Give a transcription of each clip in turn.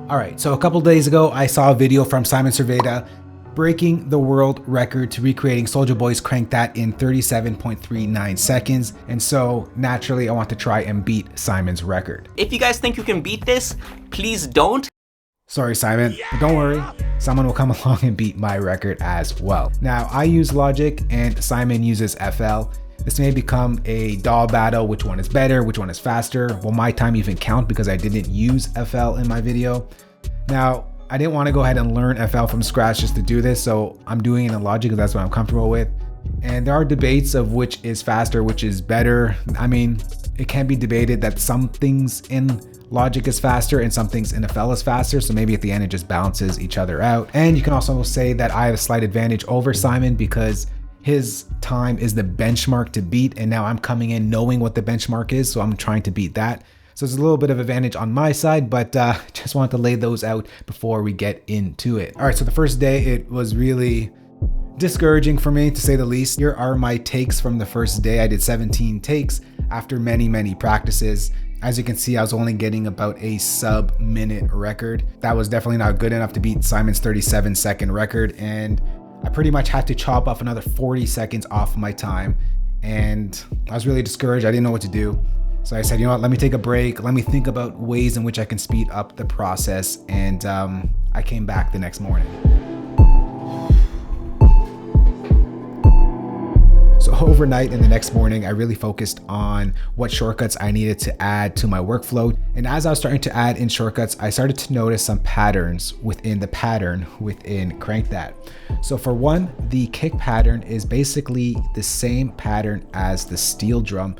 All right, so a couple days ago, I saw a video from Servida breaking the world record to recreating Soulja Boy's Crank That in 37.39 seconds. And so naturally, I want to try and beat Simon's record. If you guys think you can beat this, please don't. Sorry, Simon, but don't worry. Someone will come along and beat my record as well. Now, I use Logic and Simon uses FL. This may become a DAW battle, which one is better, which one is faster. Will my time even count because I didn't use FL in my video? Now, I didn't want to go ahead and learn FL from scratch just to do this, so I'm doing it in Logic because that's what I'm comfortable with. And there are debates of which is faster, which is better. I mean, it can be debated that some things in Logic is faster and some things in FL is faster, so maybe at the end it just balances each other out. And you can also say that I have a slight advantage over Simon because his time is the benchmark to beat, and now I'm coming in knowing what the benchmark is, so I'm trying to beat that. So it's a little bit of advantage on my side, but just wanted to lay those out before we get into it. All right, so the first day, it was really discouraging for me, to say the least. Here are my takes from the first day. I did 17 takes after many practices. As you can see, I was only getting about a sub-minute record. That was definitely not good enough to beat Simon's 37-second record, and I pretty much had to chop off another 40 seconds off my time, and I was really discouraged. I didn't know what to do. So I said, you know what, let me take a break. Let me think about ways in which I can speed up the process. And I came back the next morning. So overnight and the next morning, I really focused on what shortcuts I needed to add to my workflow. And as I was starting to add in shortcuts, I started to notice some patterns within the pattern within Crank That. So for one, the kick pattern is basically the same pattern as the steel drum,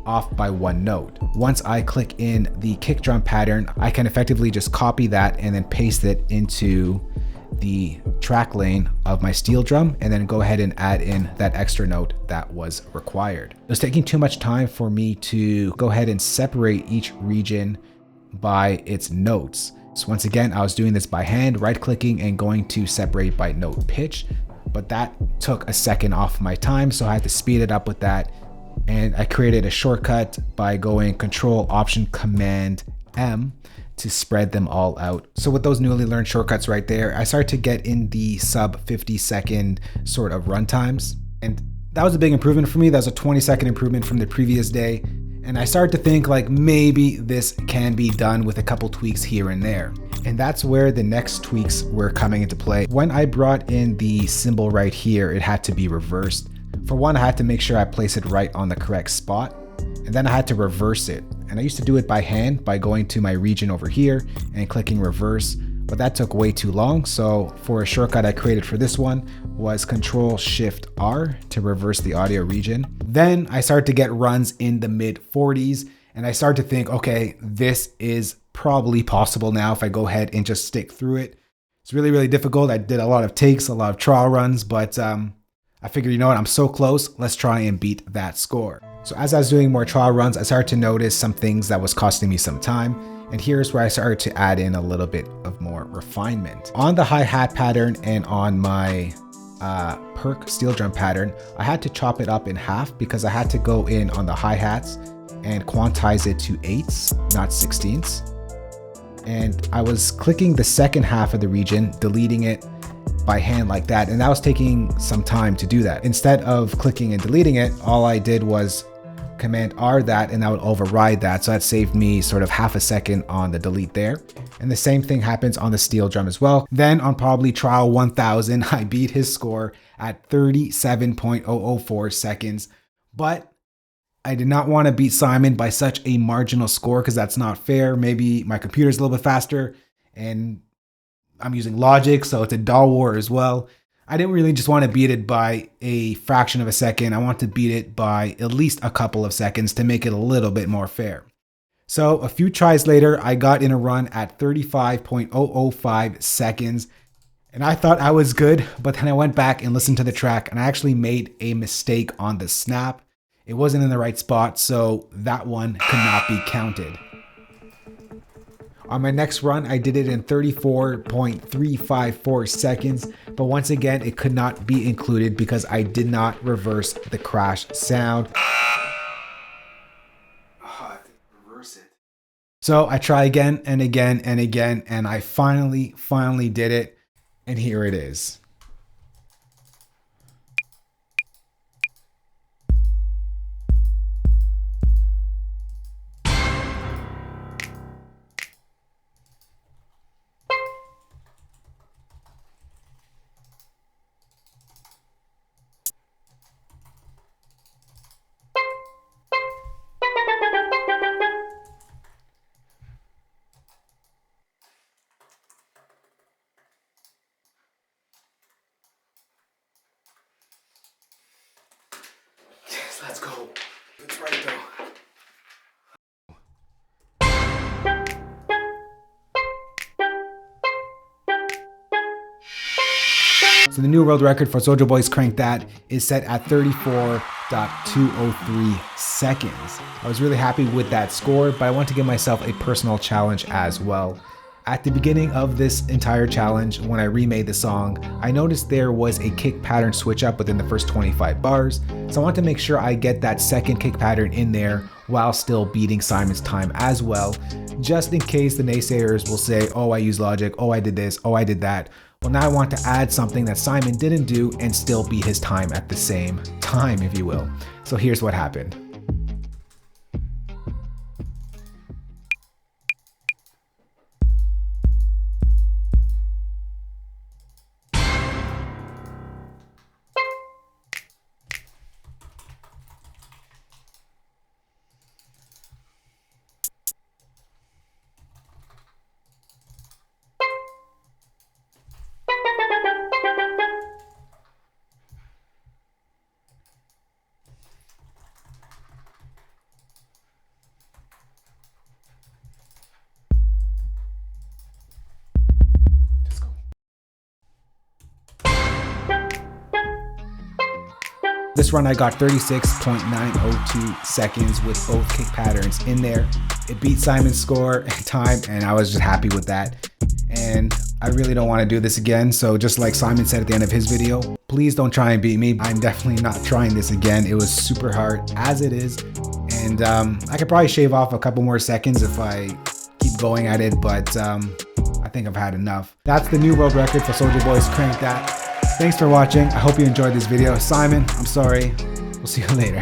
off by one note. Once I click in the kick drum pattern, I can effectively just copy that and then paste it into the track lane of my steel drum and then go ahead and add in that extra note that was required. It was taking too much time for me to go ahead and separate each region by its notes. So once again, I was doing this by hand, right clicking and going to separate by note pitch, but that took a second off my time, so I had to speed it up with that. And I created a shortcut by going Control Option Command M to spread them all out. So with those newly learned shortcuts right there, I started to get in the sub 50-second sort of run times. And that was a big improvement for me. That was a 20-second improvement from the previous day. And I started to think like maybe this can be done with a couple tweaks here and there. And that's where the next tweaks were coming into play. When I brought in the symbol right here, it had to be reversed. For one, I had to make sure I place it right on the correct spot, and then I had to reverse it. And I used to do it by hand by going to my region over here and clicking reverse, but that took way too long. So for a shortcut I created for this one was Control Shift R to reverse the audio region. Then I started to get runs in the mid 40s, and I started to think, okay, this is probably possible now if I go ahead and just stick through it. It's really difficult. I did a lot of takes, a lot of trial runs, but I figured, you know what, I'm so close, let's try and beat that score. So as I was doing more trial runs, I started to notice some things that was costing me some time. And here's where I started to add in a little bit of more refinement. On the hi-hat pattern and on my perk steel drum pattern, I had to chop it up in half because I had to go in on the hi-hats and quantize it to 8ths, not 16ths. And I was clicking the second half of the region, deleting it by hand like that, and that was taking some time to do that. Instead of clicking and deleting it, all I did was Command R that, and that would override that, so that saved me sort of half a second on the delete there. And the same thing happens on the steel drum as well. Then on probably trial 1000, I beat his score at 37.004 seconds, but I did not want to beat Simon by such a marginal score because that's not fair. Maybe my computer's a little bit faster and I'm using Logic, so it's a DAW war as well. I didn't really just want to beat it by a fraction of a second. I want to beat it by at least a couple of seconds to make it a little bit more fair. So a few tries later, I got in a run at 35.005 seconds, and I thought I was good, but then I went back and listened to the track, and I actually made a mistake on the snap. It wasn't in the right spot, so that one could not be counted. On my next run, I did it in 34.354 seconds, but once again, it could not be included because I did not reverse the crash sound. So I try again and again and again, and I finally did it. And here it is. Yes, let's go. It's right though. So the new world record for Soulja Boy's Crank That is set at 34.203 seconds. I was really happy with that score, but I want to give myself a personal challenge as well. At the beginning of this entire challenge, when I remade the song, I noticed there was a kick pattern switch up within the first 25 bars. So I want to make sure I get that second kick pattern in there while still beating Simon's time as well, just in case the naysayers will say, oh, I use Logic, oh, I did this, oh, I did that. Well, now I want to add something that Simon didn't do and still beat his time at the same time, if you will. So here's what happened. This run I got 36.902 seconds with both kick patterns in there. It beat Simon's score and time, and I was just happy with that. And I really don't want to do this again, so just like Simon said at the end of his video, please don't try and beat me. I'm definitely not trying this again. It was super hard as it is, and I could probably shave off a couple more seconds if I keep going at it, but I think I've had enough. That's the new world record for Soulja Boy's Crank That. Thanks for watching. I hope you enjoyed this video. Simon, I'm sorry. We'll see you later.